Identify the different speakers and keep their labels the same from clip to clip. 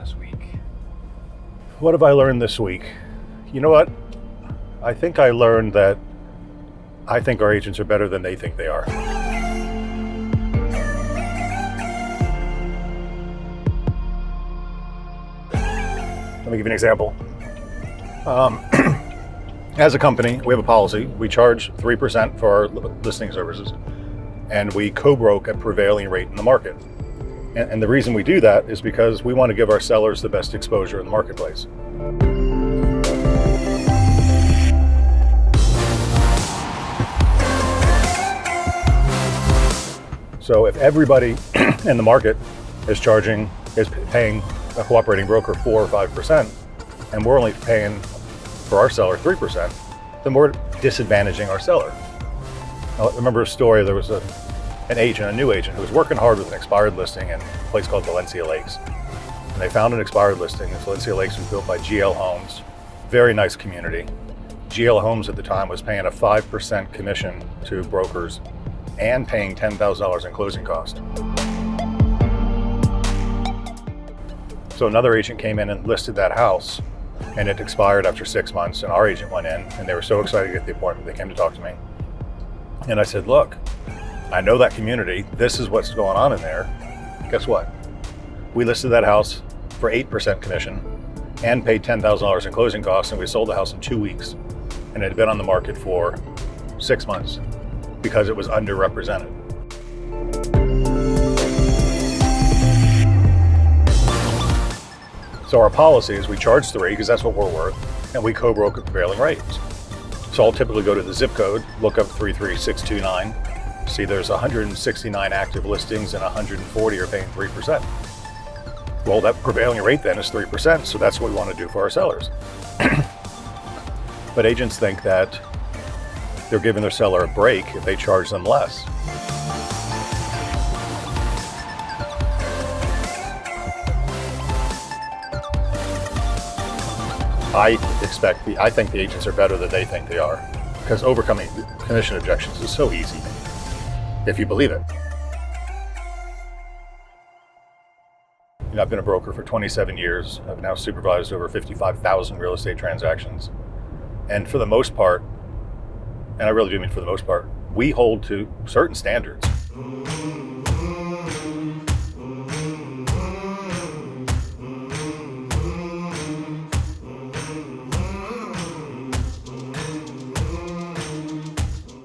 Speaker 1: this week?
Speaker 2: What have I learned this week? You know what? I think I learned that I think our agents are better than they think they are. Let me give you an example. As a company, we have a policy. We charge 3% for our listing services, and we co-broke at prevailing rate in the market. And the reason we do that is because we want to give our sellers the best exposure in the marketplace. So if everybody in the market is paying a cooperating broker 4 or 5%, and we're only paying for our seller 3%, then we're disadvantaging our seller. Now, I remember a story. There was a new agent who was working hard with an expired listing in a place called Valencia Lakes. And they found an expired listing. Valencia Lakes was built by GL Homes, very nice community. GL Homes at the time was paying a 5% commission to brokers and paying $10,000 in closing cost. So another agent came in and listed that house, and it expired after 6 months, and our agent went in, and they were so excited to get the appointment, they came to talk to me. And I said, look, I know that community, this is what's going on in there. Guess what? We listed that house for 8% commission and paid $10,000 in closing costs, and we sold the house in 2 weeks. And it had been on the market for 6 months because it was underrepresented. So our policy is we charge 3 because that's what we're worth, and we co-broke at prevailing rates. So I'll typically go to the zip code, look up 33629, see there's 169 active listings and 140 are paying 3%. Well, that prevailing rate then is 3%, so that's what we want to do for our sellers. But agents think that they're giving their seller a break if they charge them less. I think the agents are better than they think they are, because overcoming commission objections is so easy if you believe it. You know, I've been a broker for 27 years. I've now supervised over 55,000 real estate transactions. And for the most part, and I really do mean for the most part, we hold to certain standards.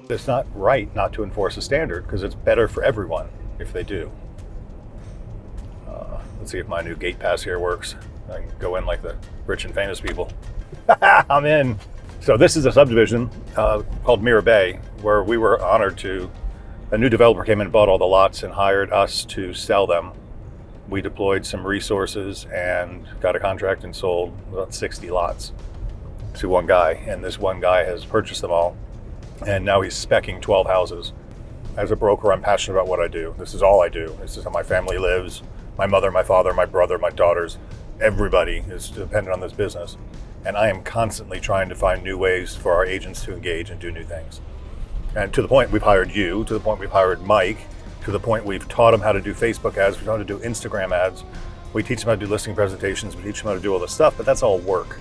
Speaker 2: It's not right not to enforce a standard because it's better for everyone if they do. Let's see if my new gate pass here works. I can go in like the rich and famous people. I'm in. So this is a subdivision called Mirror Bay, where we were honored to, a new developer came in and bought all the lots and hired us to sell them. We deployed some resources and got a contract and sold about 60 lots to one guy. And this one guy has purchased them all. And now he's speccing 12 houses. As a broker, I'm passionate about what I do. This is all I do. This is how my family lives. My mother, my father, my brother, my daughters, everybody is dependent on this business. And I am constantly trying to find new ways for our agents to engage and do new things. And to the point we've hired you, to the point we've hired Mike, to the point we've taught them how to do Facebook ads, we've taught them how to do Instagram ads. We teach them how to do listing presentations, we teach them how to do all this stuff, but that's all work.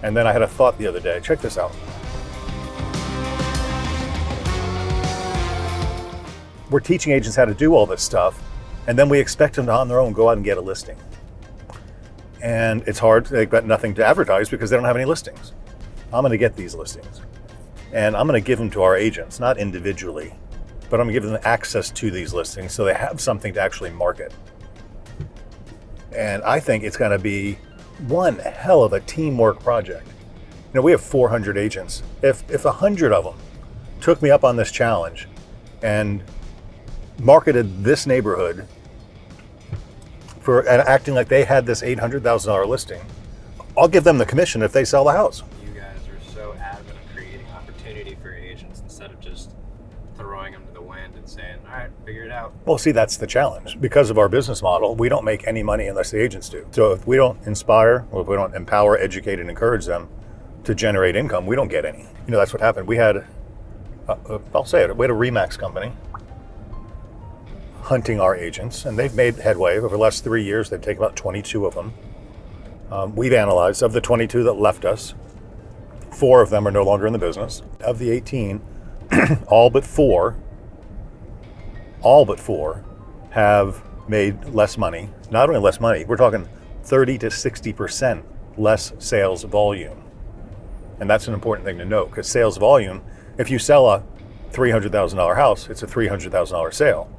Speaker 2: And then I had a thought the other day, check this out. We're teaching agents how to do all this stuff, and then we expect them to on their own go out and get a listing. And it's hard, they've got nothing to advertise because they don't have any listings. I'm gonna get these listings, and I'm gonna give them to our agents, not individually, but I'm gonna give them access to these listings so they have something to actually market. And I think it's gonna be one hell of a teamwork project. You know, we have 400 agents. If 100 of them took me up on this challenge and marketed this neighborhood for acting like they had this $800,000 listing, I'll give them the commission if they sell the house.
Speaker 1: You guys are so adamant of creating opportunity for agents instead of just throwing them to the wind and saying, all right, figure it out.
Speaker 2: Well, see, that's the challenge. Because of our business model, we don't make any money unless the agents do. So if we don't inspire, or if we don't empower, educate, and encourage them to generate income, we don't get any. You know, that's what happened. We had, I'll say it, we had a Remax company hunting our agents, and they've made headway. Over the last 3 years, they've taken about 22 of them. We've analyzed, of the 22 that left us, 4 of them are no longer in the business. Of the 18, all but four have made less money. Not only less money, we're talking 30 to 60% less sales volume. And that's an important thing to note, because sales volume, if you sell a $300,000 house, it's a $300,000 sale.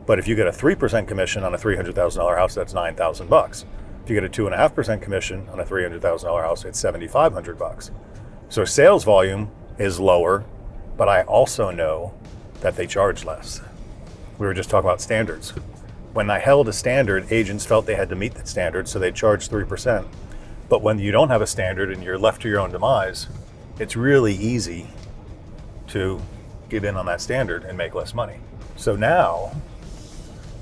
Speaker 2: But if you get a 3% commission on a $300,000 house, that's $9,000. If you get a 2.5% commission on a $300,000 house, it's $7,500. So sales volume is lower, but I also know that they charge less. We were just talking about standards. When I held a standard, agents felt they had to meet that standard, so they charged 3%. But when you don't have a standard and you're left to your own demise, it's really easy to give in on that standard and make less money. So now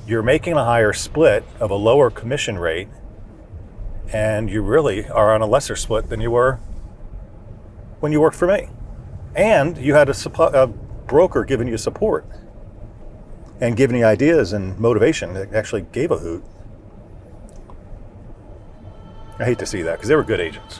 Speaker 2: you're making a higher split of a lower commission rate, and you really are on a lesser split than you were when you worked for me. And you had a broker giving you support and giving you ideas and motivation that actually gave a hoot. I hate to see that, because they were good agents.